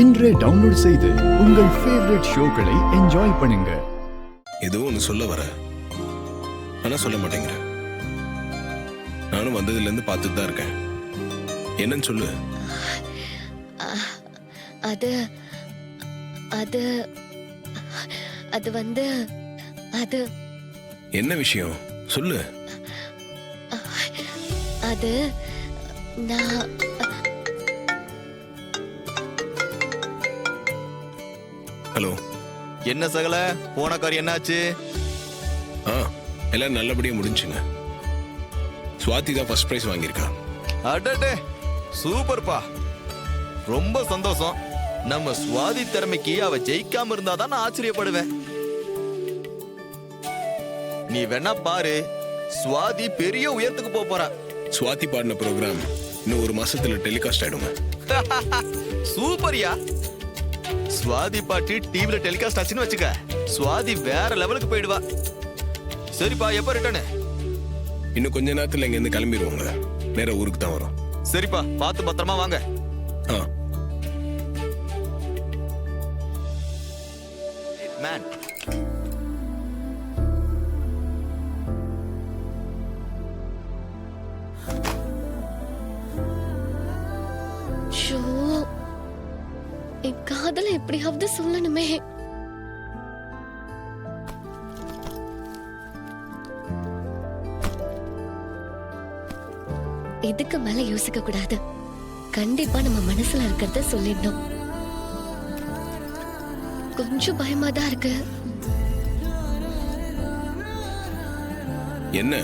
இன்றே டவுன்லோட் செய்து உங்கள் ஃபேவரட் ஷோக்களை என்ஜாய் பண்ணுங்க. ஏதோ ஒன்று சொல்ல வர, ஆனா சொல்ல மாட்டேங்கிற. நானும் வந்ததுல இருந்து பார்த்துட்டு தான் இருக்கேன். என்னன்னு சொல்லு. அது அது அது வந்து அது என்ன விஷயம் சொல்லு. அது நான் ஹலோ. என்ன சகல போன காரியம் என்னாச்சு? எல்லாம் நல்லபடியா முடிஞ்சுங்க. சுவாதி தான் ஃபர்ஸ்ட் பிரைஸ் வாங்கியிருக்கா. அடடே சூப்பர்ப்பா, ரொம்ப சந்தோஷம். நம்ம சுவாதி திறமைக்கு அவ ஜெயிக்காம இருந்தாதான் நான் ஆச்சரியப்படுவேன். நீ வேணா பாரு, சுவாதி பெரிய உயரத்துக்கு போறா. சுவாதி பாடின ப்ரோக்ராம் இன்னும் ஒரு மாசத்துல டெலிகாஸ்ட் ஆயிடுங்க. சூப்பர்யா. சுவாதி பாட்டு டிவில டெலிகாஸ்ட் ஆச்சுன்னு வச்சுக்க, சுவாதி வேற லெவலுக்கு போயிடுவா. சரிப்பா, எப்ப ரிட்டர்னு? இன்னும் கொஞ்ச நேரத்துல இங்க இருந்து கிளம்பிடுவாங்க. நேரா ஊருக்கு தான் வரும். சரிப்பா, பார்த்து பத்திரமா வாங்க. மேன், ஷோ, என் காதல எப்படியாவது சொல்லணுமே. இதுக்கு மேல யோசிக்க கூடாது. கண்டிப்பா நம்ம மனசுல இருக்கிறத சொல்லிடணும். கொஞ்சம் பயமா தான் இருக்கு. என்ன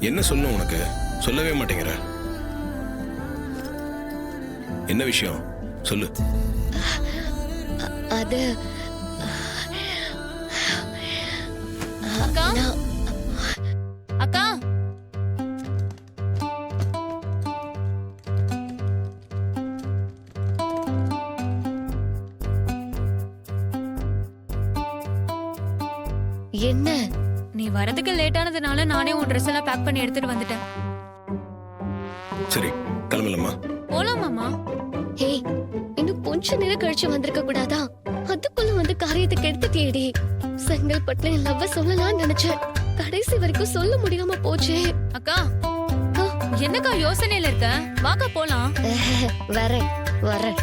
என்ன சொல்லணும் உனக்கு? சொல்லவே மாட்டேங்கிற. என்ன விஷயம் சொல்லு. அது அக்கா அக்கா, என்ன? நீ வரதுக்கு லேட் ஆனதுனால நானே உன் ட்ரெஸ் எல்லாம் பேக் பண்ணி எடுத்துட்டு வந்துட்டேன். சரி கிளம்பலாமா? போலாமாமா? ஹே, இன்னும் கொஞ்ச நேரம் கழிச்சு வந்திருக்க கூடாதா? அதுக்குள்ள வந்து காரியத்துக்கு எடுத்துட்டேடி. செங்கல்பட்டுல என் லவ்வ சொல்லலாம்னு நினைச்சேன். கடைசி வரைக்கும் சொல்ல முடியாம போச்சே. அக்கா, என்னக்கா யோசனையில இருக்க? வாக்கா போலாம். வரேன் வரேன்.